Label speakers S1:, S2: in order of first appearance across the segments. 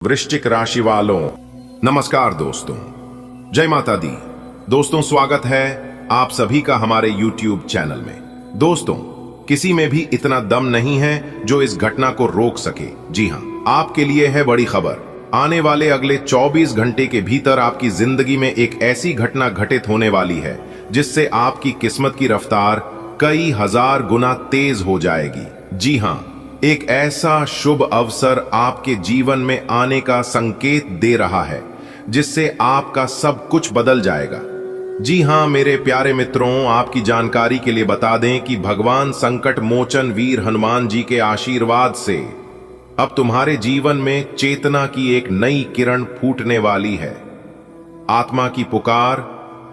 S1: वृश्चिक राशि वालों, नमस्कार दोस्तों, जय माता दी। दोस्तों, स्वागत है आप सभी का हमारे YouTube चैनल में। दोस्तों, किसी में भी इतना दम नहीं है जो इस घटना को रोक सके। जी हां, आपके लिए है बड़ी खबर। आने वाले अगले 24 घंटे के भीतर आपकी जिंदगी में एक ऐसी घटना घटित होने वाली है जिससे आपकी किस्मत की रफ्तार कई हजार गुना तेज हो जाएगी। जी हां, एक ऐसा शुभ अवसर आपके जीवन में आने का संकेत दे रहा है जिससे आपका सब कुछ बदल जाएगा। जी हां मेरे प्यारे मित्रों, आपकी जानकारी के लिए बता दें कि भगवान संकट मोचन वीर हनुमान जी के आशीर्वाद से अब तुम्हारे जीवन में चेतना की एक नई किरण फूटने वाली है। आत्मा की पुकार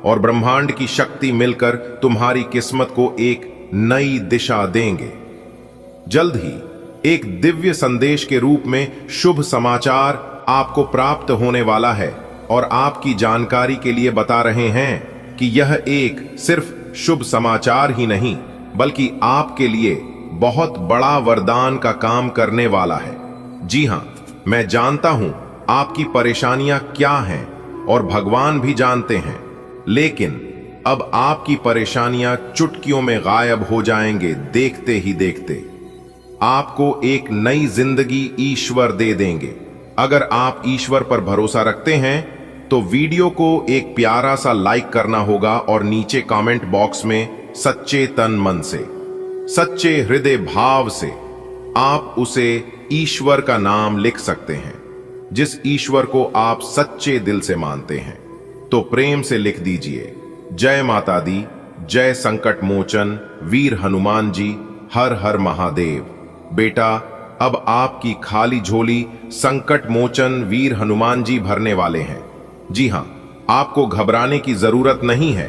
S1: और ब्रह्मांड की शक्ति मिलकर तुम्हारी किस्मत को एक नई दिशा देंगे। जल्द ही एक दिव्य संदेश के रूप में शुभ समाचार आपको प्राप्त होने वाला है और आपकी जानकारी के लिए बता रहे हैं कि यह एक सिर्फ शुभ समाचार ही नहीं बल्कि आपके लिए बहुत बड़ा वरदान का काम करने वाला है। जी हां, मैं जानता हूं आपकी परेशानियां क्या हैं और भगवान भी जानते हैं, लेकिन अब आपकी परेशानियां चुटकियों में गायब हो जाएंगे। देखते ही देखते आपको एक नई जिंदगी ईश्वर दे देंगे। अगर आप ईश्वर पर भरोसा रखते हैं तो वीडियो को एक प्यारा सा लाइक करना होगा और नीचे कमेंट बॉक्स में सच्चे तन मन से, सच्चे हृदय भाव से आप उसे ईश्वर का नाम लिख सकते हैं, जिस ईश्वर को आप सच्चे दिल से मानते हैं। तो प्रेम से लिख दीजिए, जय माता दी, जय संकट मोचन वीर हनुमान जी, हर हर महादेव। बेटा, अब आपकी खाली झोली संकट मोचन वीर हनुमान जी भरने वाले हैं। जी हां, आपको घबराने की जरूरत नहीं है।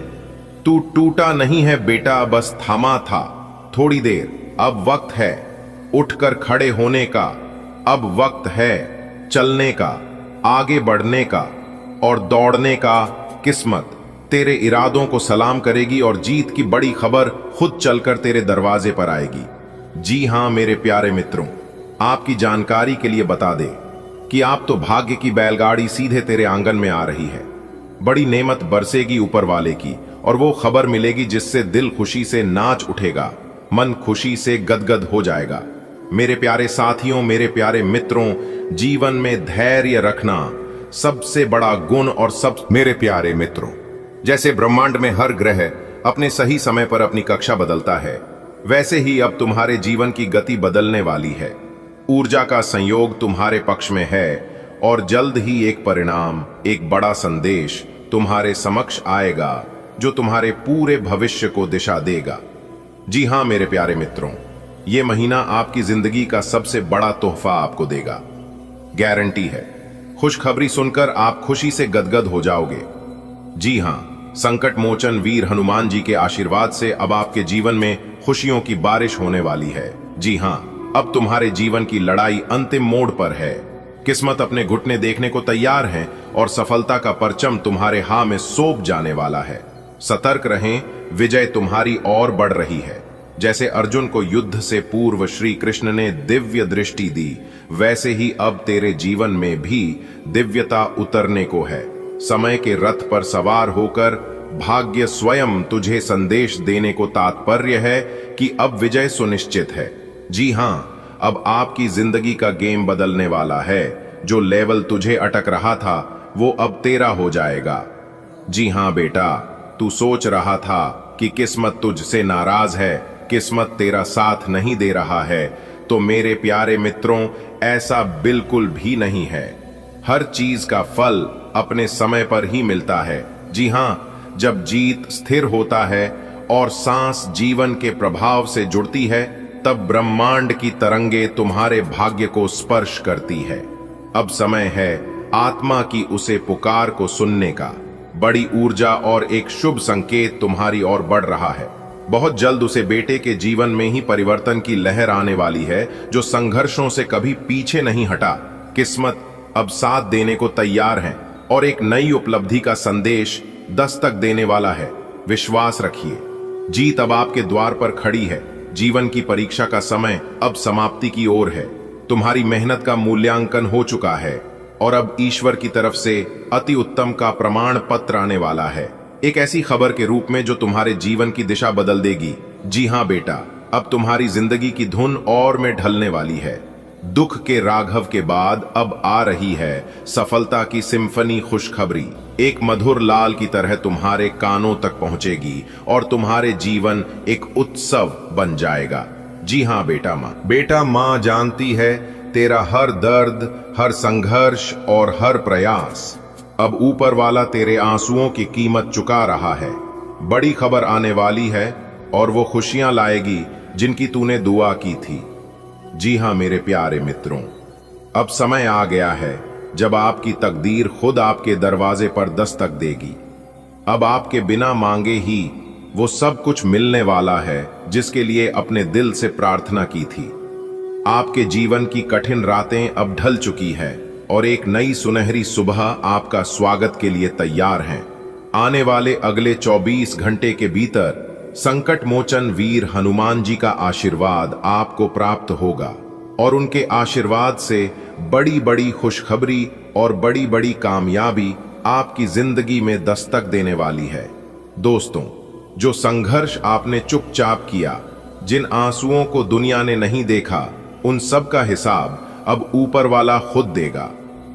S1: तू टूटा नहीं है बेटा, बस थमा था थोड़ी देर। अब वक्त है उठकर खड़े होने का, अब वक्त है चलने का, आगे बढ़ने का और दौड़ने का। किस्मत तेरे इरादों को सलाम करेगी और जीत की बड़ी खबर खुद चलकर तेरे दरवाजे पर आएगी। जी हां मेरे प्यारे मित्रों, आपकी जानकारी के लिए बता दें कि आप तो भाग्य की बैलगाड़ी सीधे तेरे आंगन में आ रही है। बड़ी नेमत बरसेगी ऊपर वाले की और वो खबर मिलेगी जिससे दिल खुशी से नाच उठेगा, मन खुशी से गदगद हो जाएगा। मेरे प्यारे साथियों, मेरे प्यारे मित्रों, जीवन में धैर्य रखना सबसे बड़ा गुण और सब। मेरे प्यारे मित्रों, जैसे ब्रह्मांड में हर ग्रह अपने सही समय पर अपनी कक्षा बदलता है, वैसे ही अब तुम्हारे जीवन की गति बदलने वाली है। ऊर्जा का संयोग तुम्हारे पक्ष में है और जल्द ही एक परिणाम, एक बड़ा संदेश तुम्हारे समक्ष आएगा जो तुम्हारे पूरे भविष्य को दिशा देगा। जी हां मेरे प्यारे मित्रों, ये महीना आपकी जिंदगी का सबसे बड़ा तोहफा आपको देगा। गारंटी है, खुशखबरी सुनकर आप खुशी से गदगद हो जाओगे। जी हां, संकट मोचन वीर हनुमान जी के आशीर्वाद से अब आपके जीवन में खुशियों की बारिश होने वाली है। जी हां, अब तुम्हारे जीवन की लड़ाई अंतिम मोड़ पर है। किस्मत अपने घुटने देखने को तैयार है और सफलता का परचम तुम्हारे हाथ में सौंप जाने वाला है। सतर्क रहें, विजय तुम्हारी ओर बढ़ रही है। जैसे अर्जुन को युद्ध से पूर्व श्री कृष्ण ने दिव्य दृष्टि दी, वैसे ही अब तेरे जीवन में भी दिव्यता उतरने को है। समय के रथ पर सवार होकर भाग्य स्वयं तुझे संदेश देने को तात्पर्य है कि अब विजय सुनिश्चित है। जी हां, अब आपकी जिंदगी का गेम बदलने वाला है। जो लेवल तुझे अटक रहा था वो अब तेरा हो जाएगा। जी हां बेटा, तू सोच रहा था कि किस्मत तुझसे नाराज है, किस्मत तेरा साथ नहीं दे रहा है, तो मेरे प्यारे मित्रों, ऐसा बिल्कुल भी नहीं है। हर चीज का फल अपने समय पर ही मिलता है। जी हां, जब जीत स्थिर होता है और सांस जीवन के प्रभाव से जुड़ती है, तब ब्रह्मांड की तरंगे तुम्हारे भाग्य को स्पर्श करती है। अब समय है आत्मा की उसे पुकार को सुनने का। बड़ी ऊर्जा और एक शुभ संकेत तुम्हारी ओर बढ़ रहा है। बहुत जल्द उसे बेटे के जीवन में ही परिवर्तन की लहर आने वाली है, जो संघर्षों से कभी पीछे नहीं हटा। किस्मत अब साथ देने को तैयार है और एक नई उपलब्धि का संदेश दस्तक देने वाला है। विश्वास रखिए, जीत अब आपके द्वार पर खड़ी है। जीवन की परीक्षा का समय अब समाप्ति की ओर है। तुम्हारी मेहनत का मूल्यांकन हो चुका है और अब ईश्वर की तरफ से अति उत्तम का प्रमाण पत्र आने वाला है, एक ऐसी खबर के रूप में जो तुम्हारे जीवन की दिशा बदल देगी। जी हाँ बेटा, अब तुम्हारी जिंदगी की धुन और में ढलने वाली है। दुख के राघव के बाद अब आ रही है सफलता की सिम्फनी खुशखबरी। एक मधुर लाल की तरह तुम्हारे कानों तक पहुंचेगी और तुम्हारे जीवन एक उत्सव बन जाएगा। जी हाँ बेटा माँ जानती है तेरा हर दर्द, हर संघर्ष और हर प्रयास। अब ऊपर वाला तेरे आंसुओं की कीमत चुका रहा है। बड़ी खबर आने वाली है और वो खुशियां लाएगी जिनकी तूने दुआ की थी। जी हाँ मेरे प्यारे मित्रों, अब समय आ गया है जब आपकी तकदीर खुद आपके दरवाजे पर दस्तक देगी। अब आपके बिना मांगे ही वो सब कुछ मिलने वाला है जिसके लिए अपने दिल से प्रार्थना की थी। आपके जीवन की कठिन रातें अब ढल चुकी है और एक नई सुनहरी सुबह आपका स्वागत के लिए तैयार है। आने वाले अगले 24 घंटे के भीतर संकट मोचन वीर हनुमान जी का आशीर्वाद आपको प्राप्त होगा और उनके आशीर्वाद से बड़ी बड़ी खुशखबरी और बड़ी बड़ी कामयाबी आपकी जिंदगी में दस्तक देने वाली है। दोस्तों, जो संघर्ष आपने चुपचाप किया, जिन आंसुओं को दुनिया ने नहीं देखा, उन सब का हिसाब अब ऊपर वाला खुद देगा।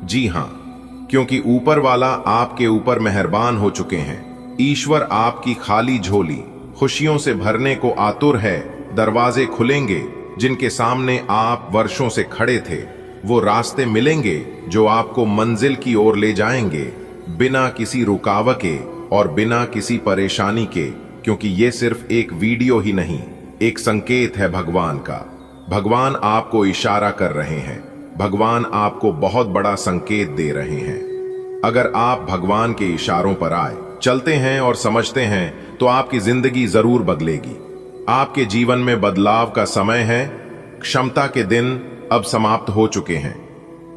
S1: जी हाँ, क्योंकि ऊपर वाला आपके ऊपर मेहरबान हो चुके हैं। ईश्वर आपकी खाली झोली खुशियों से भरने को आतुर है। दरवाजे खुलेंगे जिनके सामने आप वर्षों से खड़े थे। वो रास्ते मिलेंगे जो आपको मंजिल की ओर ले जाएंगे, बिना किसी रुकावट के और बिना किसी परेशानी के। क्योंकि ये सिर्फ एक वीडियो ही नहीं, एक संकेत है भगवान का। भगवान आपको इशारा कर रहे हैं। भगवान आपको बहुत बड़ा संकेत दे रहे हैं। अगर आप भगवान के इशारों पर आए, चलते हैं और समझते हैं तो आपकी जिंदगी जरूर बदलेगी। आपके जीवन में बदलाव का समय है। क्षमता के दिन अब समाप्त हो चुके हैं।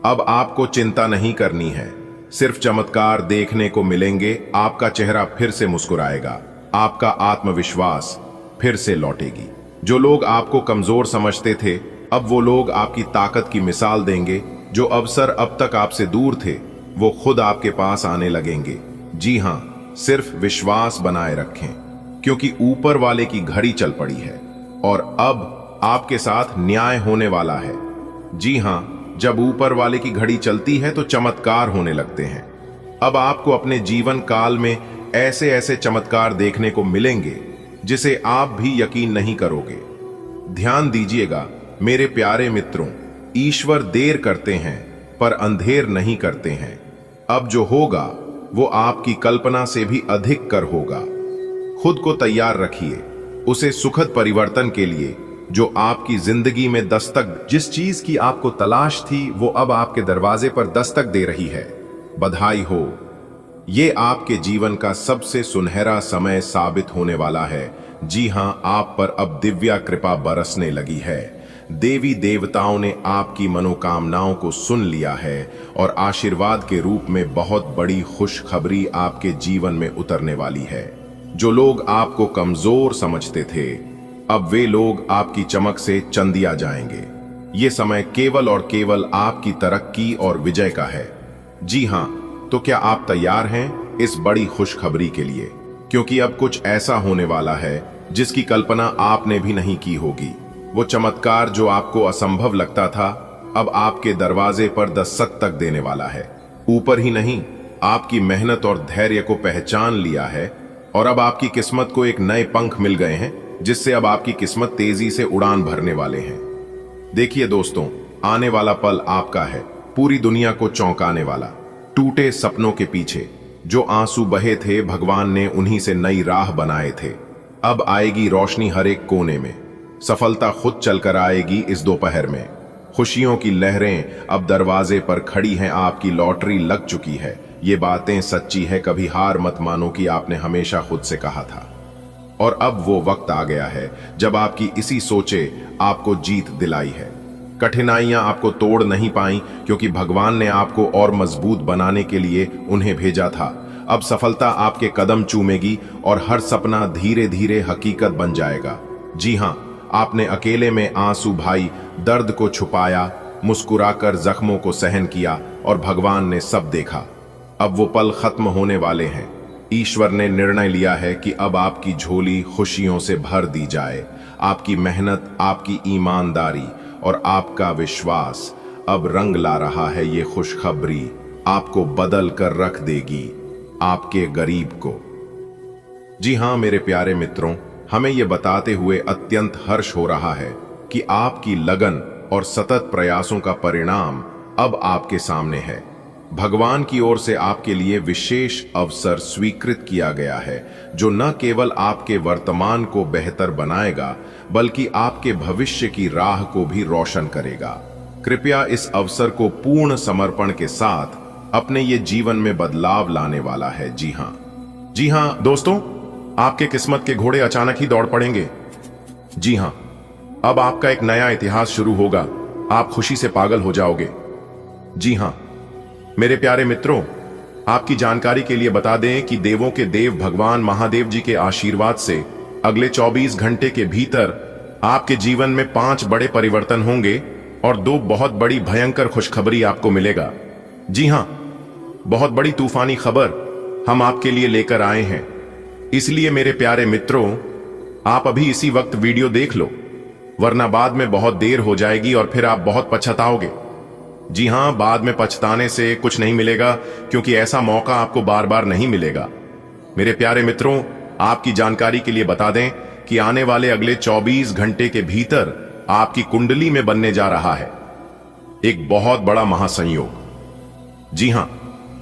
S1: अब आपको चिंता नहीं करनी है, सिर्फ चमत्कार देखने को मिलेंगे। आपका चेहरा फिर से मुस्कुराएगा, आपका आत्मविश्वास फिर से लौटेगी। जो लोग आपको कमजोर समझते थे, अब वो लोग आपकी ताकत की मिसाल देंगे। जो अवसर अब तक आपसे दूर थे, वो खुद आपके पास आने लगेंगे। जी हाँ, सिर्फ विश्वास बनाए रखें, क्योंकि ऊपर वाले की घड़ी चल पड़ी है और अब आपके साथ न्याय होने वाला है। जी हाँ, जब ऊपर वाले की घड़ी चलती है तो चमत्कार होने लगते हैं। अब आपको अपने जीवन काल में ऐसे ऐसे चमत्कार देखने को मिलेंगे जिसे आप भी यकीन नहीं करोगे। ध्यान दीजिएगा मेरे प्यारे मित्रों, ईश्वर देर करते हैं पर अंधेर नहीं करते हैं। अब जो होगा वो आपकी कल्पना से भी अधिक कर होगा। खुद को तैयार रखिए उसे सुखद परिवर्तन के लिए जो आपकी जिंदगी में दस्तक, जिस चीज की आपको तलाश थी वो अब आपके दरवाजे पर दस्तक दे रही है। बधाई हो, ये आपके जीवन का सबसे सुनहरा समय साबित होने वाला है। जी हां, आप पर अब दिव्या कृपा बरसने लगी है। देवी देवताओं ने आपकी मनोकामनाओं को सुन लिया है और आशीर्वाद के रूप में बहुत बड़ी खुशखबरी आपके जीवन में उतरने वाली है। जो लोग आपको कमजोर समझते थे, अब वे लोग आपकी चमक से चंदिया जाएंगे। ये समय केवल और केवल आपकी तरक्की और विजय का है। जी हां, तो क्या आप तैयार हैं इस बड़ी खुशखबरी के लिए? क्योंकि अब कुछ ऐसा होने वाला है जिसकी कल्पना आपने भी नहीं की होगी। वो चमत्कार जो आपको असंभव लगता था, अब आपके दरवाजे पर दस्तक देने वाला है। ऊपर ही नहीं, आपकी मेहनत और धैर्य को पहचान लिया है और अब आपकी किस्मत को एक नए पंख मिल गए हैं, जिससे अब आपकी किस्मत तेजी से उड़ान भरने वाले हैं। देखिए दोस्तों, आने वाला पल आपका है, पूरी दुनिया को चौंकाने वाला। टूटे सपनों के पीछे जो आंसू बहे थे, भगवान ने उन्हीं से नई राह बनाए थे। अब आएगी रोशनी हर एक कोने में। सफलता खुद चलकर आएगी इस दोपहर में। खुशियों की लहरें अब दरवाजे पर खड़ी हैं। आपकी लॉटरी लग चुकी है। ये बातें सच्ची है, कभी हार मत मानो कि आपने हमेशा खुद से कहा था। और अब वो वक्त आ गया है जब आपकी इसी सोचे आपको जीत दिलाई है। कठिनाइयां आपको तोड़ नहीं पाई, क्योंकि भगवान ने आपको और मजबूत बनाने के लिए उन्हें भेजा था। अब सफलता आपके कदम चूमेगी और हर सपना धीरे धीरे हकीकत बन जाएगा। जी हां, आपने अकेले में आंसू भाई, दर्द को छुपाया, मुस्कुराकर जख्मों को सहन किया और भगवान ने सब देखा। अब वो पल खत्म होने वाले हैं। ईश्वर ने निर्णय लिया है कि अब आपकी झोली खुशियों से भर दी जाए। आपकी मेहनत, आपकी ईमानदारी और आपका विश्वास अब रंग ला रहा है। ये खुशखबरी आपको बदल कर रख देगी, आपके गरीब को। जी हां मेरे प्यारे मित्रों, हमें यह बताते हुए अत्यंत हर्ष हो रहा है कि आपकी लगन और सतत प्रयासों का परिणाम अब आपके सामने है। भगवान की ओर से आपके लिए विशेष अवसर स्वीकृत किया गया है, जो न केवल आपके वर्तमान को बेहतर बनाएगा बल्कि आपके भविष्य की राह को भी रोशन करेगा। कृपया इस अवसर को पूर्ण समर्पण के साथ अपने ये जीवन में बदलाव लाने वाला है। जी हां दोस्तों, आपके किस्मत के घोड़े अचानक ही दौड़ पड़ेंगे। जी हां, अब आपका एक नया इतिहास शुरू होगा। आप खुशी से पागल हो जाओगे। जी हां मेरे प्यारे मित्रों, आपकी जानकारी के लिए बता दें कि देवों के देव भगवान महादेव जी के आशीर्वाद से अगले 24 घंटे के भीतर आपके जीवन में 5 बड़े परिवर्तन होंगे और 2 बहुत बड़ी भयंकर खुशखबरी आपको मिलेगा। जी हां, बहुत बड़ी तूफानी खबर हम आपके लिए लेकर आए हैं। इसलिए मेरे प्यारे मित्रों, आप अभी इसी वक्त वीडियो देख लो, वरना बाद में बहुत देर हो जाएगी और फिर आप बहुत पछताओगे। जी हां, बाद में पछताने से कुछ नहीं मिलेगा, क्योंकि ऐसा मौका आपको बार बार नहीं मिलेगा। मेरे प्यारे मित्रों, आपकी जानकारी के लिए बता दें कि आने वाले अगले 24 घंटे के भीतर आपकी कुंडली में बनने जा रहा है एक बहुत बड़ा महासंयोग। जी हां,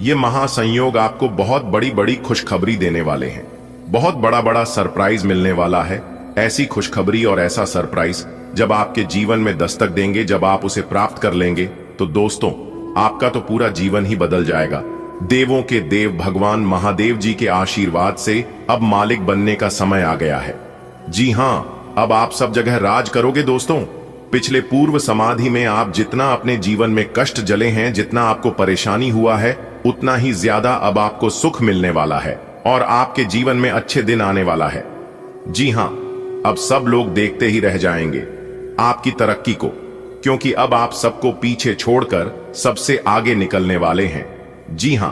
S1: यह महासंयोग आपको बहुत बड़ी बड़ी खुशखबरी देने वाले हैं। बहुत बड़ा सरप्राइज मिलने वाला है। ऐसी खुशखबरी और ऐसा सरप्राइज जब आपके जीवन में दस्तक देंगे, जब आप उसे प्राप्त कर लेंगे, तो दोस्तों आपका तो पूरा जीवन ही बदल जाएगा। देवों के देव भगवान महादेव जी के आशीर्वाद से अब मालिक बनने का समय आ गया है। जी हां, अब आप सब जगह राज करोगे दोस्तों। पिछले पूर्व समाधि में आप जितना अपने जीवन में कष्ट जले हैं, जितना आपको परेशानी हुआ है, उतना ही ज्यादा अब आपको सुख मिलने वाला है और आपके जीवन में अच्छे दिन आने वाला है। जी हां, अब सब लोग देखते ही रह जाएंगे आपकी तरक्की को, क्योंकि अब आप सबको पीछे छोड़कर सबसे आगे निकलने वाले हैं। जी हां,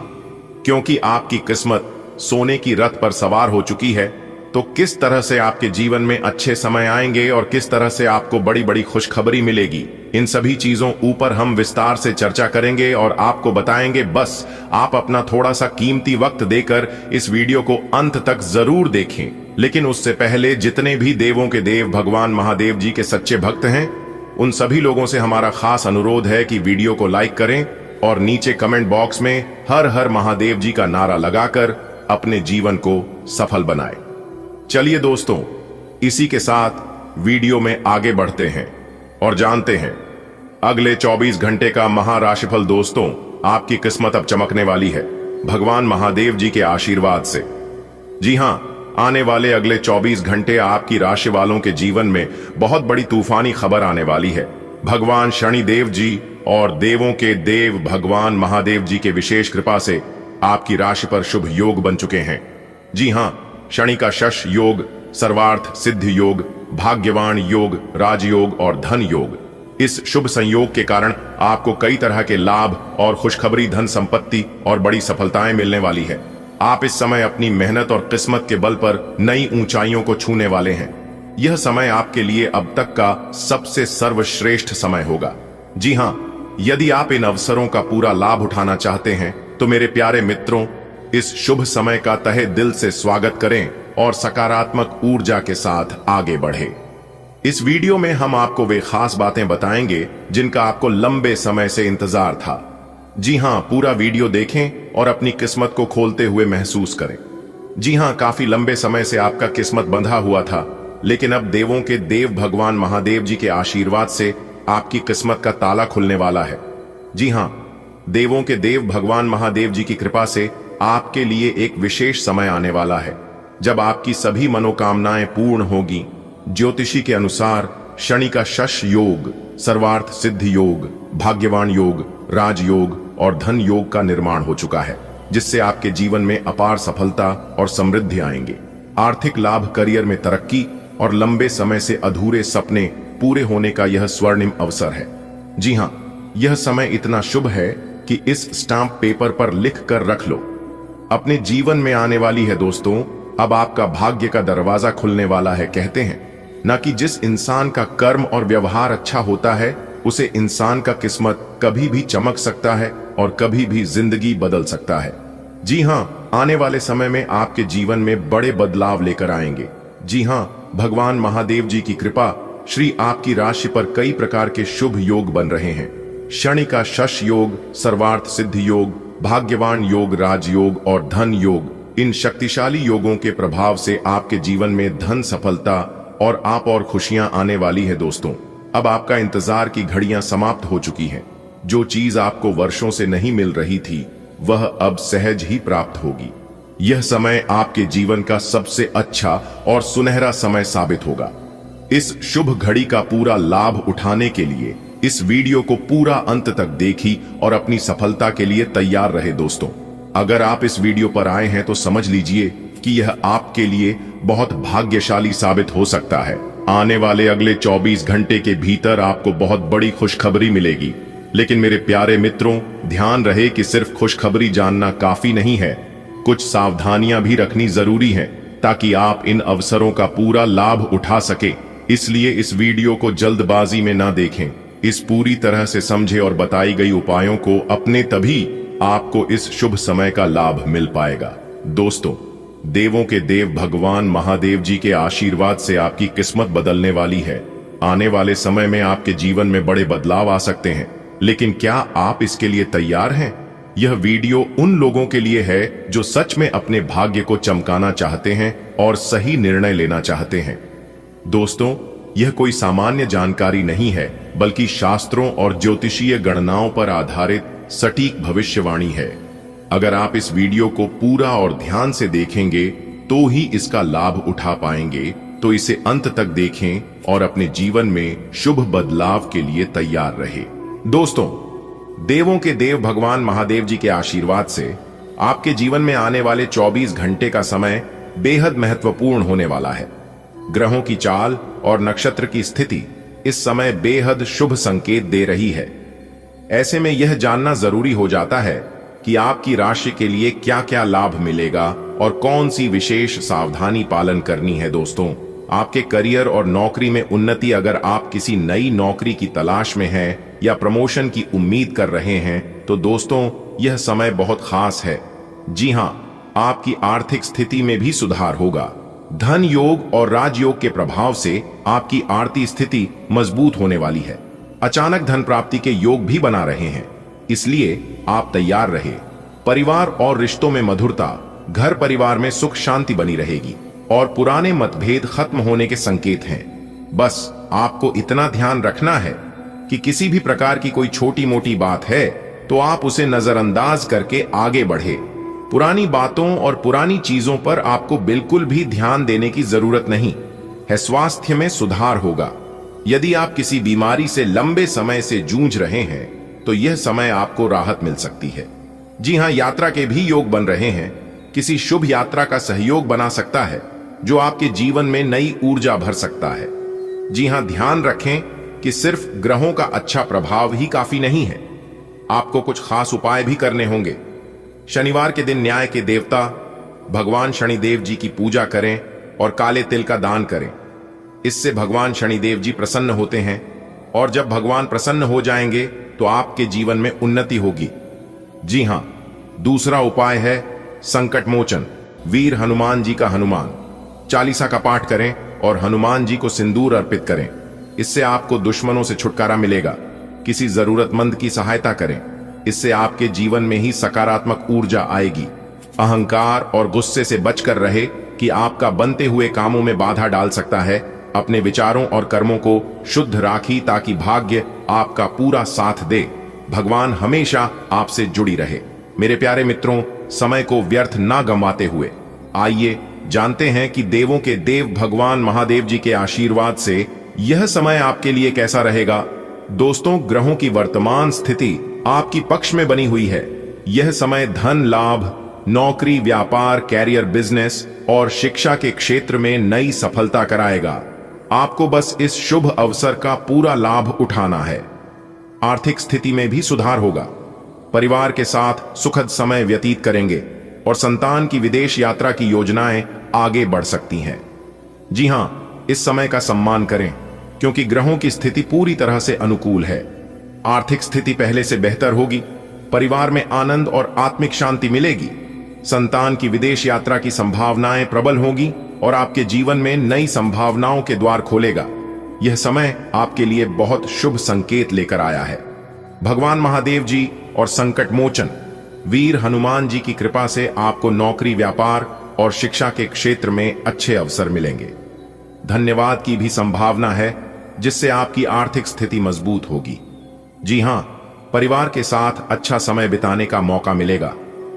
S1: क्योंकि आपकी किस्मत सोने की रथ पर सवार हो चुकी है। तो किस तरह से आपके जीवन में अच्छे समय आएंगे और किस तरह से आपको बड़ी बड़ी खुशखबरी मिलेगी, इन सभी चीजों ऊपर हम विस्तार से चर्चा करेंगे और आपको बताएंगे। बस आप अपना थोड़ा सा कीमती वक्त देकर इस वीडियो को अंत तक जरूर देखें। लेकिन उससे पहले जितने भी देवों के देव भगवान महादेव जी के सच्चे भक्त हैं, उन सभी लोगों से हमारा खास अनुरोध है कि वीडियो को लाइक करें और नीचे कमेंट बॉक्स में हर हर महादेव जी का नारा लगाकर अपने जीवन को सफल बनाएं। चलिए दोस्तों, इसी के साथ वीडियो में आगे बढ़ते हैं और जानते हैं अगले 24 घंटे का महाराशिफल। दोस्तों, आपकी किस्मत अब चमकने वाली है भगवान महादेव जी के आशीर्वाद से। जी हां, आने वाले अगले 24 घंटे आपकी राशि वालों के जीवन में बहुत बड़ी तूफानी खबर आने वाली है। भगवान शनि देव जी और देवों के देव भगवान महादेव जी के विशेष कृपा से आपकी राशि पर शुभ योग बन चुके हैं। जी हां, शनि का शश योग, सर्वार्थ सिद्ध योग, भाग्यवान योग, राजयोग और धन योग। इस शुभ संयोग के कारण आपको कई तरह के लाभ और खुशखबरी, धन संपत्ति और बड़ी सफलताएं मिलने वाली है। आप इस समय अपनी मेहनत और किस्मत के बल पर नई ऊंचाइयों को छूने वाले हैं। यह समय आपके लिए अब तक का सबसे सर्वश्रेष्ठ समय होगा। जी हां, यदि आप इन अवसरों का पूरा लाभ उठाना चाहते हैं तो मेरे प्यारे मित्रों, इस शुभ समय का तहे दिल से स्वागत करें और सकारात्मक ऊर्जा के साथ आगे बढ़े। इस वीडियो में हम आपको वे खास बातें बताएंगे जिनका आपको लंबे समय से इंतजार था। जी हां, पूरा वीडियो देखें और अपनी किस्मत को खोलते हुए महसूस करें। जी हां, काफी लंबे समय से आपका किस्मत बंधा हुआ था, लेकिन अब देवों के देव भगवान महादेव जी के आशीर्वाद से आपकी किस्मत का ताला खुलने वाला है। जी हां, देवों के देव भगवान महादेव जी की कृपा से आपके लिए एक विशेष समय आने वाला है जब आपकी सभी मनोकामनाएं पूर्ण होगी। ज्योतिषी के अनुसार शनि का शश योग, सर्वार्थ सिद्ध योग, भाग्यवान योग, राजयोग और धन योग का निर्माण हो चुका है, जिससे आपके जीवन में अपार सफलता और समृद्धि आएंगे। आर्थिक लाभ, करियर में तरक्की और लंबे समय से अधूरे सपने पूरे होने का यह स्वर्णिम अवसर है। जी हां, यह समय इतना शुभ है कि इस स्टाम्प पेपर पर लिख कर रख लो। अपने जीवन में आने वाली है दोस्तों, अब आपका भाग्य का दरवाजा खुलने वाला है। कहते हैं ना कि जिस इंसान का कर्म और व्यवहार अच्छा होता है उसे इंसान का किस्मत कभी भी चमक सकता है और कभी भी जिंदगी बदल सकता है। जी हाँ, आने वाले समय में आपके जीवन में बड़े बदलाव लेकर आएंगे। जी हाँ, भगवान महादेव जी की कृपा श्री आपकी राशि पर कई प्रकार के शुभ योग बन रहे हैं। शनि का शश योग, सर्वार्थ सिद्ध योग, भाग्यवान योग, राजयोग और धन योग, इन शक्तिशाली योगों के प्रभाव से आपके जीवन में धन, सफलता और आप और खुशियां आने वाली है। दोस्तों, अब आपका इंतजार की घड़ियां समाप्त हो चुकी हैं। जो चीज आपको वर्षों से नहीं मिल रही थी वह अब सहज ही प्राप्त होगी। यह समय आपके जीवन का सबसे अच्छा और सुनहरा समय साबित होगा। इस शुभ घड़ी का पूरा लाभ उठाने के लिए इस वीडियो को पूरा अंत तक देखी और अपनी सफलता के लिए तैयार रहे। दोस्तों, अगर आप इस वीडियो पर आए हैं तो समझ लीजिए कि यह आपके लिए बहुत भाग्यशाली साबित हो सकता है। आने वाले अगले 24 घंटे के भीतर आपको बहुत बड़ी खुशखबरी मिलेगी। लेकिन मेरे प्यारे मित्रों, ध्यान रहे कि सिर्फ खुशखबरी जानना काफी नहीं है, कुछ सावधानियां भी रखनी जरूरी हैं ताकि आप इन अवसरों का पूरा लाभ उठा सके। इसलिए इस वीडियो को जल्दबाजी में ना देखें, इस पूरी तरह से समझे और बताई गई उपायों को अपने, तभी आपको इस शुभ समय का लाभ मिल पाएगा। दोस्तों, देवों के देव भगवान महादेव जी के आशीर्वाद से आपकी किस्मत बदलने वाली है। आने वाले समय में आपके जीवन में बड़े बदलाव आ सकते हैं, लेकिन क्या आप इसके लिए तैयार हैं? यह वीडियो उन लोगों के लिए है जो सच में अपने भाग्य को चमकाना चाहते हैं और सही निर्णय लेना चाहते हैं। दोस्तों, यह कोई सामान्य जानकारी नहीं है, बल्कि शास्त्रों और ज्योतिषीय गणनाओं पर आधारित सटीक भविष्यवाणी है। अगर आप इस वीडियो को पूरा और ध्यान से देखेंगे तो ही इसका लाभ उठा पाएंगे। तो इसे अंत तक देखें और अपने जीवन में शुभ बदलाव के लिए तैयार रहे। दोस्तों, देवों के देव भगवान महादेव जी के आशीर्वाद से आपके जीवन में आने वाले 24 घंटे का समय बेहद महत्वपूर्ण होने वाला है। ग्रहों की चाल और नक्षत्र की स्थिति इस समय बेहद शुभ संकेत दे रही है। ऐसे में यह जानना जरूरी हो जाता है कि आपकी राशि के लिए क्या क्या लाभ मिलेगा और कौन सी विशेष सावधानी पालन करनी है। दोस्तों, आपके करियर और नौकरी में उन्नति, अगर आप किसी नई नौकरी की तलाश में हैं या प्रमोशन की उम्मीद कर रहे हैं तो दोस्तों यह समय बहुत खास है। जी हां, आपकी आर्थिक स्थिति में भी सुधार होगा। धन योग और राजयोग के प्रभाव से आपकी आर्थिक स्थिति मजबूत होने वाली है। अचानक धन प्राप्ति के योग भी बना रहे हैं, इसलिए आप तैयार रहे। परिवार और रिश्तों में मधुरता, घर परिवार में सुख शांति बनी रहेगी और पुराने मतभेद खत्म होने के संकेत हैं। बस आपको इतना ध्यान रखना है कि किसी भी प्रकार की कोई छोटी मोटी बात है तो आप उसे नजरअंदाज करके आगे बढ़े। पुरानी बातों और पुरानी चीजों पर आपको बिल्कुल भी ध्यान देने की जरूरत नहीं है। स्वास्थ्य में सुधार होगा। यदि आप किसी बीमारी से लंबे समय से जूझ रहे हैं तो यह समय आपको राहत मिल सकती है। जी हां, यात्रा के भी योग बन रहे हैं। किसी शुभ यात्रा का सहयोग बना सकता है जो आपके जीवन में नई ऊर्जा भर सकता है। जी हां, ध्यान रखें कि सिर्फ ग्रहों का अच्छा प्रभाव ही काफी नहीं है, आपको कुछ खास उपाय भी करने होंगे। शनिवार के दिन न्याय के देवता भगवान शनिदेव जी की पूजा करें और काले तिल का दान करें। इससे भगवान शनिदेव जी प्रसन्न होते हैं और जब भगवान प्रसन्न हो जाएंगे तो आपके जीवन में उन्नति होगी। जी हां, दूसरा उपाय है संकट मोचन। वीर हनुमान जी का हनुमान चालीसा का पाठ करें और हनुमान जी को सिंदूर अर्पित करें। इससे आपको दुश्मनों से छुटकारा मिलेगा। किसी जरूरतमंद की सहायता करें, इससे आपके जीवन में ही सकारात्मक ऊर्जा आएगी। अहंकार और गुस्से से बचकर रहे कि आपका बनते हुए कामों में बाधा डाल सकता है। अपने विचारों और कर्मों को शुद्ध राखी ताकि भाग्य आपका पूरा साथ दे। भगवान हमेशा आपसे जुड़ी रहे। मेरे प्यारे मित्रों, समय को व्यर्थ ना गंवाते हुए आइए जानते हैं कि देवों के देव भगवान महादेव जी के आशीर्वाद से यह समय आपके लिए कैसा रहेगा। दोस्तों, ग्रहों की वर्तमान स्थिति आपकी पक्ष में बनी हुई है। यह समय धन लाभ, नौकरी, व्यापार, कैरियर, बिजनेस और शिक्षा के क्षेत्र में नई सफलता कराएगा। आपको बस इस शुभ अवसर का पूरा लाभ उठाना है। आर्थिक स्थिति में भी सुधार होगा। परिवार के साथ सुखद समय व्यतीत करेंगे और संतान की विदेश यात्रा की योजनाएं आगे बढ़ सकती हैं। जी हां, इस समय का सम्मान करें क्योंकि ग्रहों की स्थिति पूरी तरह से अनुकूल है। आर्थिक स्थिति पहले से बेहतर होगी, परिवार में आनंद और आत्मिक शांति मिलेगी, संतान की विदेश यात्रा की संभावनाएं प्रबल होगी और आपके जीवन में नई संभावनाओं के द्वार खोलेगा। यह समय आपके लिए बहुत शुभ संकेत लेकर आया है। भगवान महादेव जी और संकट मोचन वीर हनुमान जी की कृपा से आपको नौकरी, व्यापार और शिक्षा के क्षेत्र में अच्छे अवसर मिलेंगे। धन्यवाद की भी संभावना है जिससे आपकी आर्थिक स्थिति मजबूत होगी। जी हां, परिवार के साथ अच्छा समय बिताने का मौका मिलेगा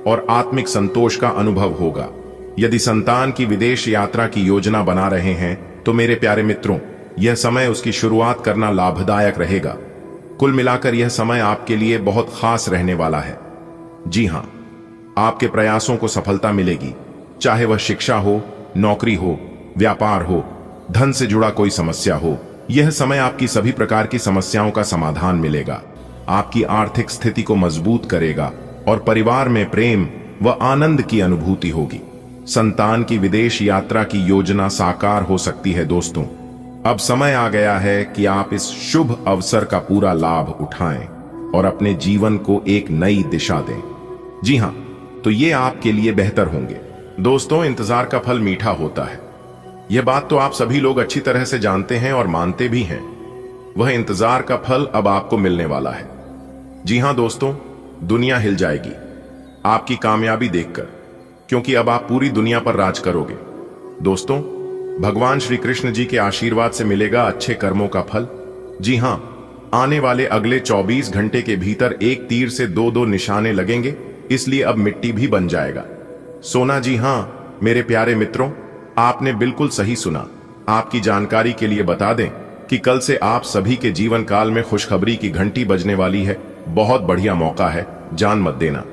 S1: और आत्मिक संतोष का अनुभव होगा। यदि संतान की विदेश यात्रा की योजना बना रहे हैं तो मेरे प्यारे मित्रों, यह समय उसकी शुरुआत करना लाभदायक रहेगा। कुल मिलाकर यह समय आपके लिए बहुत खास रहने वाला है। जी हां, आपके प्रयासों को सफलता मिलेगी, चाहे वह शिक्षा हो, नौकरी हो, व्यापार हो, धन से जुड़ा कोई समस्या हो। यह समय आपकी सभी प्रकार की समस्याओं का समाधान मिलेगा, आपकी आर्थिक स्थिति को मजबूत करेगा और परिवार में प्रेम व आनंद की अनुभूति होगी। संतान की विदेश यात्रा की योजना साकार हो सकती है। दोस्तों, अब समय आ गया है कि आप इस शुभ अवसर का पूरा लाभ उठाएं और अपने जीवन को एक नई दिशा दें। जी हां, तो ये आपके लिए बेहतर होंगे। दोस्तों, इंतजार का फल मीठा होता है। यह बात तो आप सभी लोग अच्छी तरह से जानते हैं और मानते भी हैं। वह इंतजार का फल अब आपको मिलने वाला है। जी हां दोस्तों, दुनिया हिल जाएगी आपकी कामयाबी देखकर, क्योंकि अब आप पूरी दुनिया पर राज करोगे। दोस्तों, भगवान श्री कृष्ण जी के आशीर्वाद से मिलेगा अच्छे कर्मों का फल। जी हां, आने वाले अगले 24 घंटे के भीतर एक तीर से दो निशाने लगेंगे, इसलिए अब मिट्टी भी बन जाएगा सोना। जी हां मेरे प्यारे मित्रों, आपने बिल्कुल सही सुना। आपकी जानकारी के लिए बता दें कि कल से आप सभी के जीवन काल में खुशखबरी की घंटी बजने वाली है। बहुत बढ़िया मौका है, जान मत देना।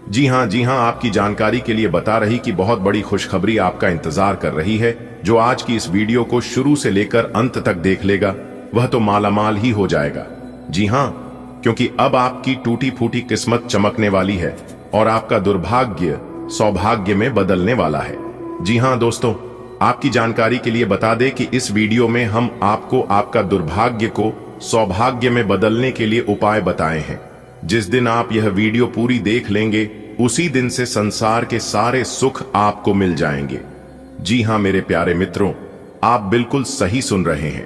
S1: जी हां, आपकी जानकारी के लिए बता रही कि बहुत बड़ी खुशखबरी आपका इंतजार कर रही है। जो आज की इस वीडियो को शुरू से लेकर अंत तक देख लेगा वह तो मालामाल ही हो जाएगा। जी हां, क्योंकि अब आपकी टूटी फूटी किस्मत चमकने वाली है और आपका दुर्भाग्य सौभाग्य में बदलने वाला है। जी हां दोस्तों, आपकी जानकारी के लिए बता दें कि इस वीडियो में हम आपको आपका दुर्भाग्य को सौभाग्य में बदलने के लिए उपाय बताए हैं। जिस दिन आप यह वीडियो पूरी देख लेंगे उसी दिन से संसार के सारे सुख आपको मिल जाएंगे। जी हां मेरे प्यारे मित्रों, आप बिल्कुल सही सुन रहे हैं।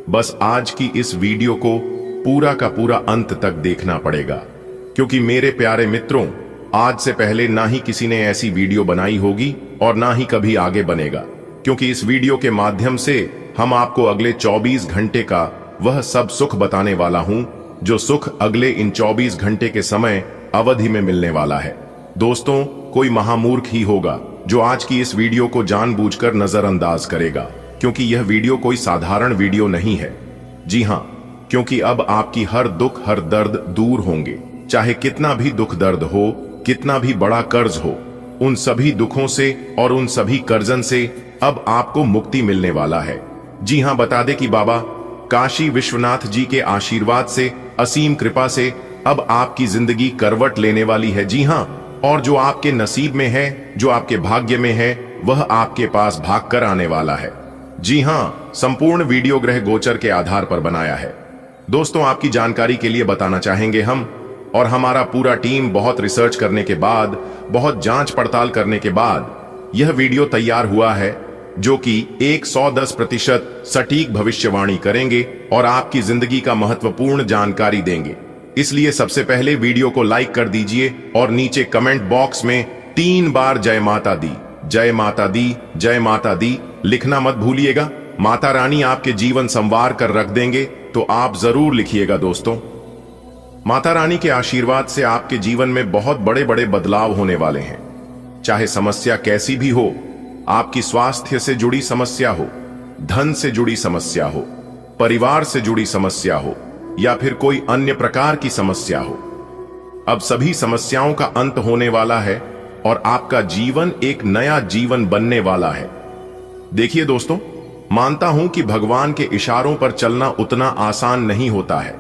S1: बस आज की इस वीडियो को पूरा का पूरा अंत तक देखना पड़ेगा, क्योंकि मेरे प्यारे मित्रों, आज से पहले ना ही किसी ने ऐसी वीडियो बनाई होगी और ना ही कभी आगे बनेगा, क्योंकि इस वीडियो के माध्यम से हम आपको अगले 24 घंटे का वह सब सुख बताने वाला हूं जो सुख अगले इन 24 घंटे के समय अवधि में मिलने वाला है। दोस्तों, कोई महामूर्ख ही होगा जो आज की इस वीडियो को जानबूझकर नजरअंदाज करेगा, क्योंकि यह वीडियो कोई साधारण वीडियो नहीं है। जी हां, क्योंकि अब आपकी हर दुख हर दर्द दूर होंगे। चाहे कितना भी दुख दर्द हो, कितना भी बड़ा कर्ज हो, उन सभी दुखों से और उन सभी कर्जन से अब आपको मुक्ति मिलने वाला है। जी हां, बता दे कि बाबा काशी विश्वनाथ जी के आशीर्वाद से, असीम कृपा से अब आपकी जिंदगी करवट लेने वाली है। जी हां, और जो आपके नसीब में है, जो आपके भाग्य में है, वह आपके पास भागकर आने वाला है। जी हां, संपूर्ण वीडियो ग्रह गोचर के आधार पर बनाया है। दोस्तों, आपकी जानकारी के लिए बताना चाहेंगे हम और हमारा पूरा टीम बहुत रिसर्च करने के बाद, बहुत जांच पड़ताल करने के बाद यह वीडियो तैयार हुआ है, जो कि 110% सटीक भविष्यवाणी करेंगे और आपकी जिंदगी का महत्वपूर्ण जानकारी देंगे। इसलिए सबसे पहले वीडियो को लाइक कर दीजिए और नीचे कमेंट बॉक्स में 3 बार जय माता दी, जय माता दी, जय माता दी लिखना मत भूलिएगा। माता रानी आपके जीवन संवार कर रख देंगे, तो आप जरूर लिखिएगा। दोस्तों, माता रानी के आशीर्वाद से आपके जीवन में बहुत बड़े बड़े बदलाव होने वाले हैं। चाहे समस्या कैसी भी हो, आपकी स्वास्थ्य से जुड़ी समस्या हो, धन से जुड़ी समस्या हो, परिवार से जुड़ी समस्या हो या फिर कोई अन्य प्रकार की समस्या हो, अब सभी समस्याओं का अंत होने वाला है और आपका जीवन एक नया जीवन बनने वाला है। देखिए दोस्तों, मानता हूं कि भगवान के इशारों पर चलना उतना आसान नहीं होता है,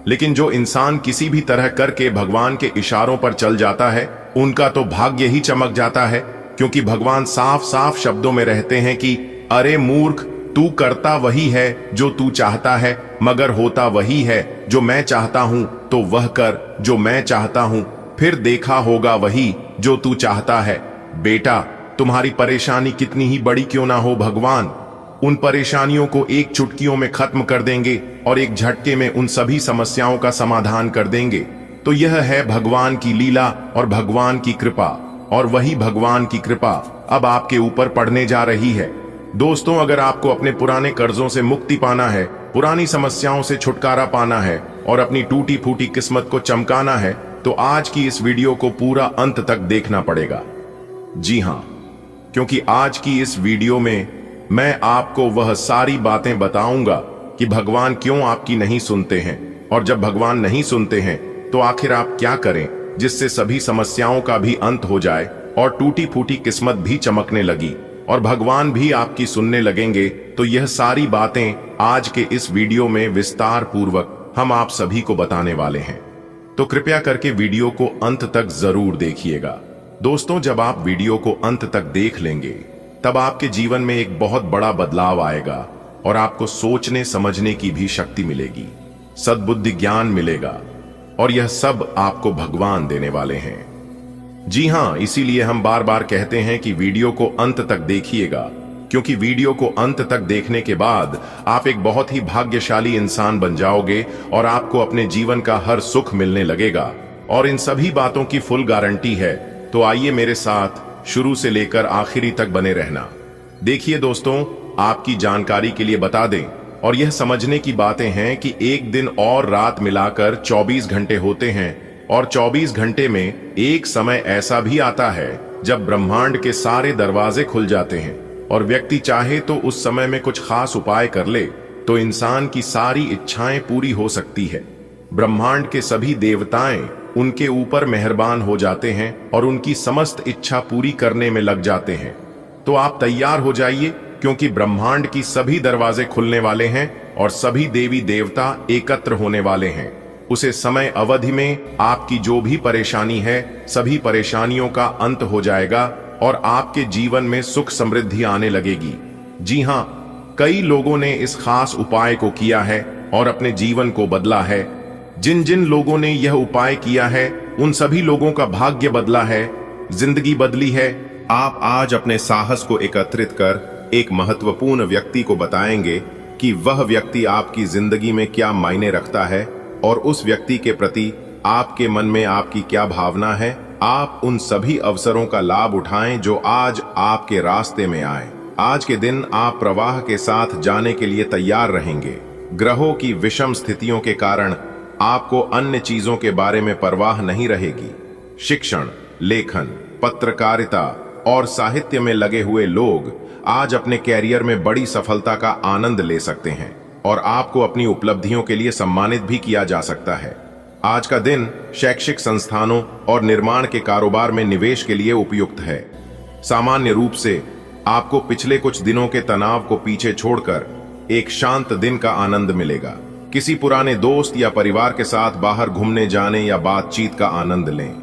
S1: लेकिन जो इंसान किसी भी तरह करके भगवान के इशारों पर चल जाता है उनका तो भाग्य ही चमक जाता है, क्योंकि भगवान साफ साफ शब्दों में रहते हैं कि अरे मूर्ख, तू करता वही है जो तू चाहता है, मगर होता वही है जो मैं चाहता हूं, तो वह कर जो मैं चाहता हूं, फिर देखा होगा वही जो तू चाहता है। बेटा, तुम्हारी परेशानी कितनी ही बड़ी क्यों ना हो, भगवान उन परेशानियों को एक चुटकियों में खत्म कर देंगे और एक झटके में उन सभी समस्याओं का समाधान कर देंगे। तो यह है भगवान की लीला और भगवान की कृपा, और वही भगवान की कृपा अब आपके ऊपर पड़ने जा रही है। दोस्तों, अगर आपको अपने पुराने कर्जों से मुक्ति पाना है, पुरानी समस्याओं से छुटकारा पाना है और अपनी टूटी फूटी किस्मत को चमकाना है, तो आज की इस वीडियो को पूरा अंत तक देखना पड़ेगा। जी हां, क्योंकि आज की इस वीडियो में मैं आपको वह सारी बातें बताऊंगा कि भगवान क्यों आपकी नहीं सुनते हैं, और जब भगवान नहीं सुनते हैं तो आखिर आप क्या करें जिससे सभी समस्याओं का भी अंत हो जाए और टूटी फूटी किस्मत भी चमकने लगी और भगवान भी आपकी सुनने लगेंगे। तो यह सारी बातें आज के इस वीडियो में विस्तार पूर्वक हम आप सभी को बताने वाले हैं, तो कृपया करके वीडियो को अंत तक जरूर देखिएगा। दोस्तों, जब आप वीडियो को अंत तक देख लेंगे तब आपके जीवन में एक बहुत बड़ा बदलाव आएगा और आपको सोचने समझने की भी शक्ति मिलेगी, सद्बुद्धि ज्ञान मिलेगा, और यह सब आपको भगवान देने वाले हैं। जी हां, इसीलिए हम बार बार कहते हैं कि वीडियो को अंत तक देखिएगा, क्योंकि वीडियो को अंत तक देखने के बाद आप एक बहुत ही भाग्यशाली इंसान बन जाओगे और आपको अपने जीवन का हर सुख मिलने लगेगा, और इन सभी बातों की फुल गारंटी है। तो आइए मेरे साथ शुरू से लेकर आखिरी तक बने रहना। देखिए दोस्तों, आपकी जानकारी के लिए बता दें, और यह समझने की बातें हैं कि एक दिन और रात मिलाकर 24 घंटे होते हैं, और 24 घंटे में एक समय ऐसा भी आता है जब ब्रह्मांड के सारे दरवाजे खुल जाते हैं और व्यक्ति चाहे तो उस समय में कुछ खास उपाय कर ले तो इंसान की सारी इच्छाएं पूरी हो सकती है। ब्रह्मांड के सभी देवताएं उनके ऊपर मेहरबान हो जाते हैं और उनकी समस्त इच्छा पूरी करने में लग जाते हैं। तो आप तैयार हो जाइए, क्योंकि ब्रह्मांड की सभी दरवाजे खुलने वाले हैं और सभी देवी देवता एकत्र होने वाले हैं। उसे समय अवधि में आपकी जो भी परेशानी है, सभी परेशानियों का अंत हो जाएगा और आपके जीवन में सुख समृद्धि आने लगेगी। जी हां, कई लोगों ने इस खास उपाय को किया है और अपने जीवन को बदला है। जिन जिन लोगों ने यह उपाय किया है उन सभी लोगों का भाग्य बदला है, जिंदगी बदली है। आप आज अपने साहस को एकत्रित कर एक महत्वपूर्ण व्यक्ति को बताएंगे कि वह व्यक्ति आपकी जिंदगी में क्या मायने रखता है और उस व्यक्ति के प्रति आपके मन में आपकी क्या भावना है। आप उन सभी अवसरों का लाभ उठाएं जो आज आपके रास्ते में आए। आज के दिन आप प्रवाह के साथ जाने के लिए तैयार रहेंगे। ग्रहों की विषम स्थितियों के कारण आपको अन्य चीजों के बारे में परवाह नहीं रहेगी। शिक्षण, लेखन, पत्रकारिता और साहित्य में लगे हुए लोग आज अपने कैरियर में बड़ी सफलता का आनंद ले सकते हैं और आपको अपनी उपलब्धियों के लिए सम्मानित भी किया जा सकता है। आज का दिन शैक्षिक संस्थानों और निर्माण के कारोबार में निवेश के लिए उपयुक्त है। सामान्य रूप से आपको पिछले कुछ दिनों के तनाव को पीछे छोड़कर एक शांत दिन का आनंद मिलेगा। किसी पुराने दोस्त या परिवार के साथ बाहर घूमने जाने या बातचीत का आनंद लें।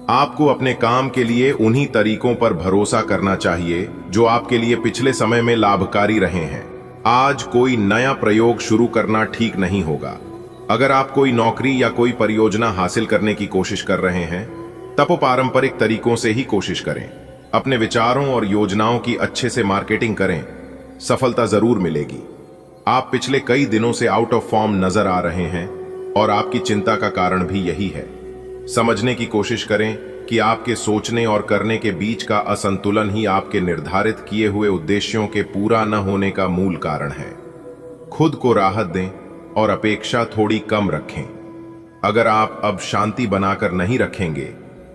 S1: आपको अपने काम के लिए उन्हीं तरीकों पर भरोसा करना चाहिए जो आपके लिए पिछले समय में लाभकारी रहे हैं। आज कोई नया प्रयोग शुरू करना ठीक नहीं होगा। अगर आप कोई नौकरी या कोई परियोजना हासिल करने की कोशिश कर रहे हैं, तब वो पारंपरिक तरीकों से ही कोशिश करें। अपने विचारों और योजनाओं की अच्छे से मार्केटिंग करें, सफलता जरूर मिलेगी। आप पिछले कई दिनों से आउट ऑफ फॉर्म नजर आ रहे हैं और आपकी चिंता का कारण भी यही है। समझने की कोशिश करें कि आपके सोचने और करने के बीच का असंतुलन ही आपके निर्धारित किए हुए उद्देश्यों के पूरा न होने का मूल कारण है। खुद को राहत दें और अपेक्षा थोड़ी कम रखें। अगर आप अब शांति बनाकर नहीं रखेंगे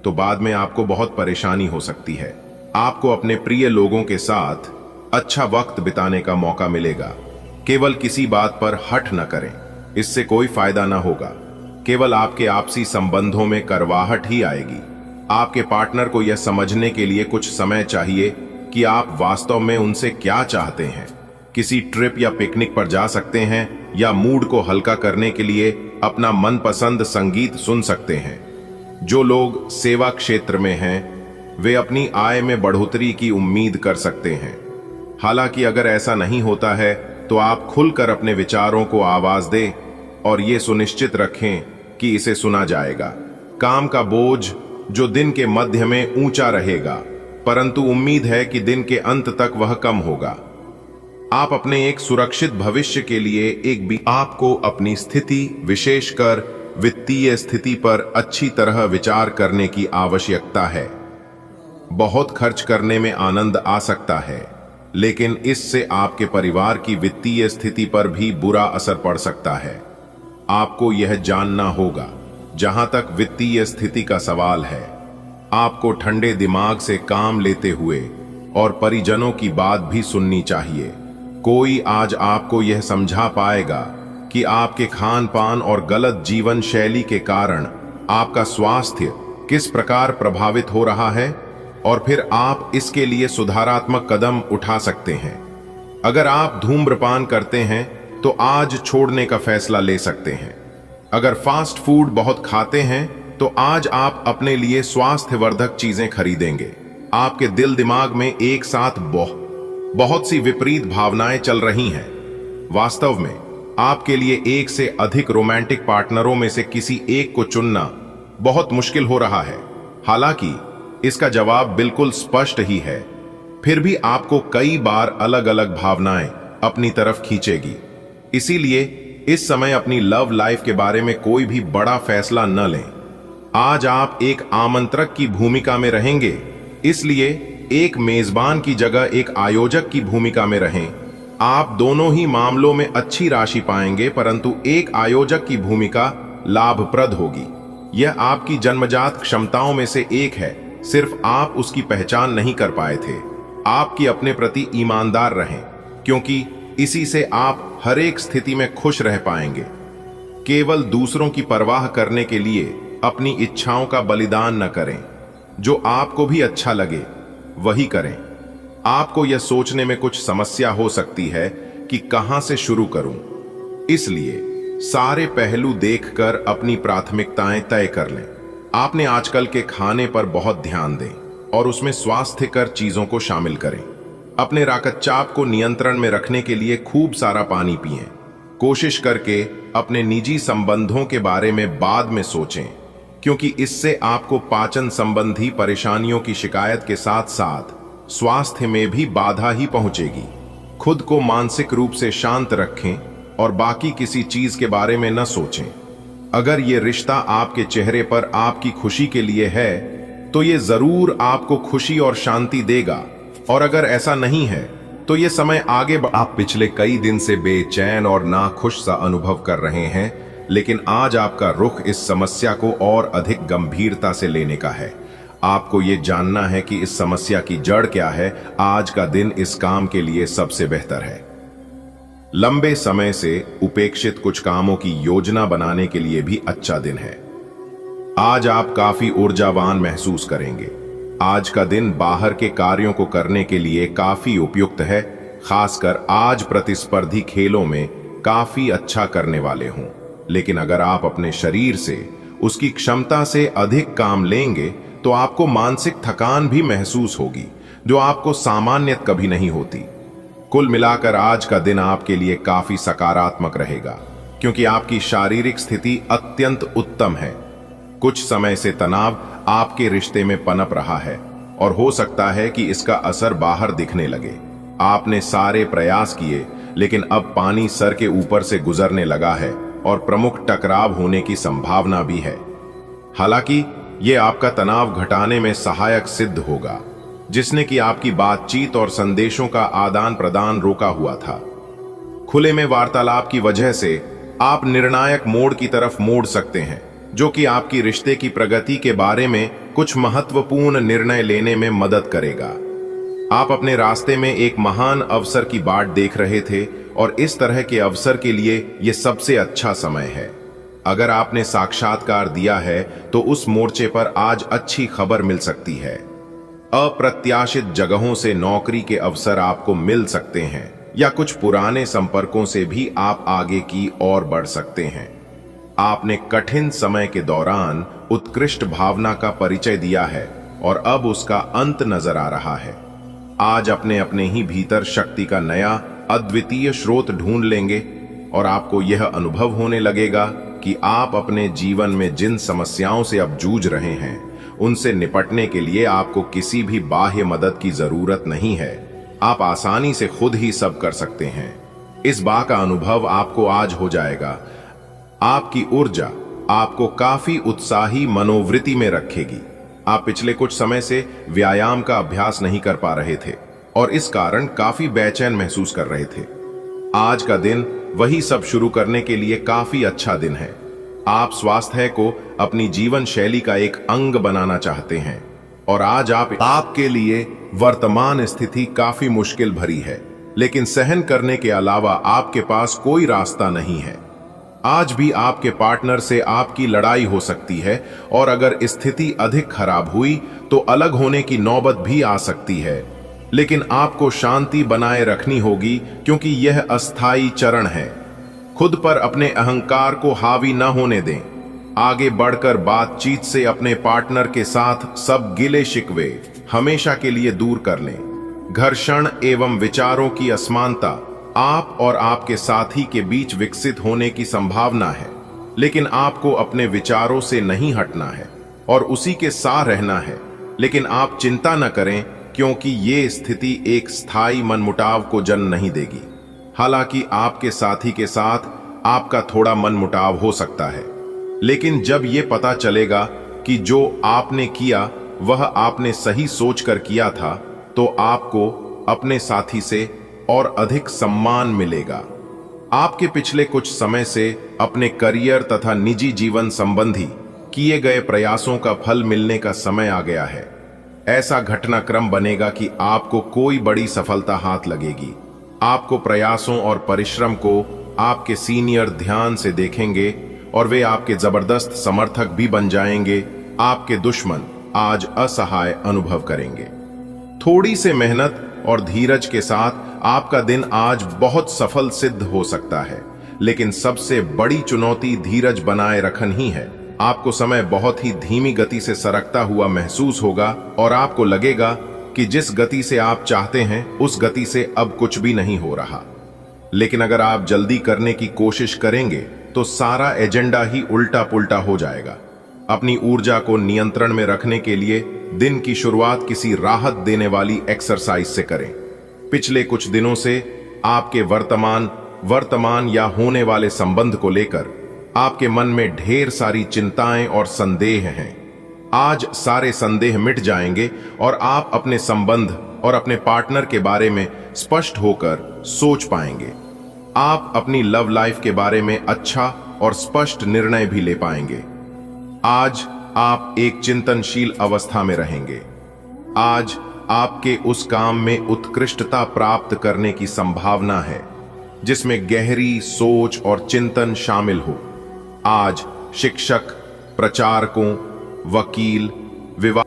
S1: तो बाद में आपको बहुत परेशानी हो सकती है। आपको अपने प्रिय लोगों के साथ अच्छा वक्त बिताने का मौका मिलेगा। केवल किसी बात पर हठ न करें, इससे कोई फायदा न होगा। केवल आपके आपसी संबंधों में करवाहट ही आएगी। आपके पार्टनर को यह समझने के लिए कुछ समय चाहिए कि आप वास्तव में उनसे क्या चाहते हैं। किसी ट्रिप या पिकनिक पर जा सकते हैं या मूड को हल्का करने के लिए अपना मनपसंद संगीत सुन सकते हैं। जो लोग सेवा क्षेत्र में हैं, वे अपनी आय में बढ़ोतरी की उम्मीद कर सकते हैं। हालांकि अगर ऐसा नहीं होता है तो आप खुलकर अपने विचारों को आवाज दें और ये सुनिश्चित रखें कि इसे सुना जाएगा। काम का बोझ जो दिन के मध्य में ऊंचा रहेगा, परंतु उम्मीद है कि दिन के अंत तक वह कम होगा। आप अपने एक सुरक्षित भविष्य के लिए आपको अपनी स्थिति, विशेषकर वित्तीय स्थिति पर अच्छी तरह विचार करने की आवश्यकता है। बहुत खर्च करने में आनंद आ सकता है, लेकिन इससे आपके परिवार की वित्तीय स्थिति पर भी बुरा असर पड़ सकता है। आपको यह जानना होगा। जहां तक वित्तीय स्थिति का सवाल है, आपको ठंडे दिमाग से काम लेते हुए और परिजनों की बात भी सुननी चाहिए। कोई आज आपको यह समझा पाएगा कि आपके खान पान और गलत जीवन शैली के कारण आपका स्वास्थ्य किस प्रकार प्रभावित हो रहा है, और फिर आप इसके लिए सुधारात्मक कदम उठा सकते हैं। अगर आप धूम्रपान करते हैं तो आज छोड़ने का फैसला ले सकते हैं। अगर फास्ट फूड बहुत खाते हैं तो आज आप अपने लिए स्वास्थ्यवर्धक चीजें खरीदेंगे। आपके दिल दिमाग में एक साथ बहुत सी विपरीत भावनाएं चल रही हैं। वास्तव में आपके लिए एक से अधिक रोमांटिक पार्टनरों में से किसी एक को चुनना बहुत मुश्किल हो रहा है। हालांकि इसका जवाब बिल्कुल स्पष्ट ही है, फिर भी आपको कई बार अलग अलग भावनाएं अपनी तरफ खींचेगी। इसीलिए इस समय अपनी लव लाइफ के बारे में कोई भी बड़ा फैसला न लें। आज आप एक आमंत्रक की भूमिका में रहेंगे, इसलिए एक मेजबान की जगह एक आयोजक की भूमिका में रहें। आप दोनों ही मामलों में अच्छी राशि पाएंगे, परंतु एक आयोजक की भूमिका लाभप्रद होगी। यह आपकी जन्मजात क्षमताओं में से एक है, सिर्फ आप उसकी पहचान नहीं कर पाए थे। आपकी अपने प्रति ईमानदार रहें, क्योंकि इसी से आप हर एक स्थिति में खुश रह पाएंगे। केवल दूसरों की परवाह करने के लिए अपनी इच्छाओं का बलिदान न करें। जो आपको भी अच्छा लगे वही करें। आपको यह सोचने में कुछ समस्या हो सकती है कि कहां से शुरू करूं, इसलिए सारे पहलू देखकर अपनी प्राथमिकताएं तय कर लें। आपने आजकल के खाने पर बहुत ध्यान दें और उसमें स्वास्थ्यकर चीजों को शामिल करें। अपने रक्तचाप को नियंत्रण में रखने के लिए खूब सारा पानी पिएं। कोशिश करके अपने निजी संबंधों के बारे में बाद में सोचें, क्योंकि इससे आपको पाचन संबंधी परेशानियों की शिकायत के साथ साथ स्वास्थ्य में भी बाधा ही पहुंचेगी। खुद को मानसिक रूप से शांत रखें और बाकी किसी चीज के बारे में न सोचें। अगर ये रिश्ता आपके चेहरे पर आपकी खुशी के लिए है तो ये जरूर आपको खुशी और शांति देगा, और अगर ऐसा नहीं है तो ये समय आगे आप पिछले कई दिन से बेचैन और नाखुश सा अनुभव कर रहे हैं, लेकिन आज आपका रुख इस समस्या को और अधिक गंभीरता से लेने का है। आपको ये जानना है कि इस समस्या की जड़ क्या है। आज का दिन इस काम के लिए सबसे बेहतर है। लंबे समय से उपेक्षित कुछ कामों की योजना बनाने के लिए भी अच्छा दिन है। आज आप काफी ऊर्जावान महसूस करेंगे। आज का दिन बाहर के कार्यों को करने के लिए काफी उपयुक्त है, खासकर आज प्रतिस्पर्धी खेलों में काफी अच्छा करने वाले हों। लेकिन अगर आप अपने शरीर से उसकी क्षमता से अधिक काम लेंगे तो आपको मानसिक थकान भी महसूस होगी, जो आपको सामान्यतः कभी नहीं होती। कुल मिलाकर आज का दिन आपके लिए काफी सकारात्मक रहेगा, क्योंकि आपकी शारीरिक स्थिति अत्यंत उत्तम है। कुछ समय से तनाव आपके रिश्ते में पनप रहा है और हो सकता है कि इसका असर बाहर दिखने लगे। आपने सारे प्रयास किए, लेकिन अब पानी सर के ऊपर से गुजरने लगा है और प्रमुख टकराव होने की संभावना भी है। हालांकि यह आपका तनाव घटाने में सहायक सिद्ध होगा, जिसने कि आपकी बातचीत और संदेशों का आदान प्रदान रोका हुआ था। खुले में वार्तालाप की वजह से आप निर्णायक मोड़ की तरफ मोड़ सकते हैं, जो कि आपकी रिश्ते की प्रगति के बारे में कुछ महत्वपूर्ण निर्णय लेने में मदद करेगा। आप अपने रास्ते में एक महान अवसर की बाट देख रहे थे और इस तरह के अवसर के लिए यह सबसे अच्छा समय है। अगर आपने साक्षात्कार दिया है तो उस मोर्चे पर आज अच्छी खबर मिल सकती है। अप्रत्याशित जगहों से नौकरी के अवसर आपको मिल सकते हैं या कुछ पुराने संपर्कों से भी आप आगे की ओर बढ़ सकते हैं। आपने कठिन समय के दौरान उत्कृष्ट भावना का परिचय दिया है और अब उसका अंत नजर आ रहा है। आज अपने अपने ही भीतर शक्ति का नया अद्वितीय स्रोत ढूंढ लेंगे और आपको यह अनुभव होने लगेगा कि आप अपने जीवन में जिन समस्याओं से अब जूझ रहे हैं उनसे निपटने के लिए आपको किसी भी बाह्य मदद की जरूरत नहीं है। आप आसानी से खुद ही सब कर सकते हैं। इस बात का अनुभव आपको आज हो जाएगा। आपकी ऊर्जा आपको काफी उत्साही मनोवृत्ति में रखेगी। आप पिछले कुछ समय से व्यायाम का अभ्यास नहीं कर पा रहे थे और इस कारण काफी बेचैन महसूस कर रहे थे। आज का दिन वही सब शुरू करने के लिए काफी अच्छा दिन है। आप स्वास्थ्य को अपनी जीवन शैली का एक अंग बनाना चाहते हैं और आज आपके लिए वर्तमान स्थिति काफी मुश्किल भरी है, लेकिन सहन करने के अलावा आपके पास कोई रास्ता नहीं है। आज भी आपके पार्टनर से आपकी लड़ाई हो सकती है और अगर स्थिति अधिक खराब हुई तो अलग होने की नौबत भी आ सकती है, लेकिन आपको शांति बनाए रखनी होगी क्योंकि यह अस्थायी चरण है। खुद पर अपने अहंकार को हावी न होने दें। आगे बढ़कर बातचीत से अपने पार्टनर के साथ सब गिले शिकवे हमेशा के लिए दूर कर लें। घर्षण एवं विचारों की असमानता आप और आपके साथी के बीच विकसित होने की संभावना है, लेकिन आपको अपने विचारों से नहीं हटना है और उसी के साथ रहना है। लेकिन आप चिंता न करें क्योंकि ये स्थिति एक स्थायी मनमुटाव को जन्म नहीं देगी। हालांकि आपके साथी के साथ आपका थोड़ा मनमुटाव हो सकता है, लेकिन जब ये पता चलेगा कि जो आपने किया वह आपने सही सोचकर किया था, तो आपको अपने साथी से और अधिक सम्मान मिलेगा। आपके पिछले कुछ समय से अपने करियर तथा निजी जीवन संबंधी किए गए प्रयासों का फल मिलने का समय आ गया है। ऐसा घटनाक्रम बनेगा कि आपको कोई बड़ी सफलता हाथ लगेगी। आपको प्रयासों और परिश्रम को आपके सीनियर ध्यान से देखेंगे और वे आपके जबरदस्त समर्थक भी बन जाएंगे। आपके दुश्मन आज असहाय अनुभव करेंगे। थोड़ी से मेहनत और धीरज के साथ आपका दिन आज बहुत सफल सिद्ध हो सकता है, लेकिन सबसे बड़ी चुनौती धीरज बनाए रखना ही है। आपको समय बहुत ही धीमी गति से सरकता हुआ महसूस होगा और आपको लगेगा कि जिस गति से आप चाहते हैं उस गति से अब कुछ भी नहीं हो रहा। लेकिन अगर आप जल्दी करने की कोशिश करेंगे तो सारा एजेंडा ही उल्टा पुल्टा हो जाएगा। अपनी ऊर्जा को नियंत्रण में रखने के लिए दिन की शुरुआत किसी राहत देने वाली एक्सरसाइज से करें। पिछले कुछ दिनों से आपके वर्तमान या होने वाले संबंध को लेकर आपके मन में ढेर सारी चिंताएं और संदेह हैं। आज सारे संदेह मिट जाएंगे और आप अपने संबंध और अपने पार्टनर के बारे में स्पष्ट होकर सोच पाएंगे। आप अपनी लव लाइफ के बारे में अच्छा और स्पष्ट निर्णय भी ले पाएंगे। आज आप एक चिंतनशील अवस्था में रहेंगे। आज आपके उस काम में उत्कृष्टता प्राप्त करने की संभावना है जिसमें गहरी सोच और चिंतन शामिल हो। आज शिक्षक, प्रचारकों, वकील, विवाह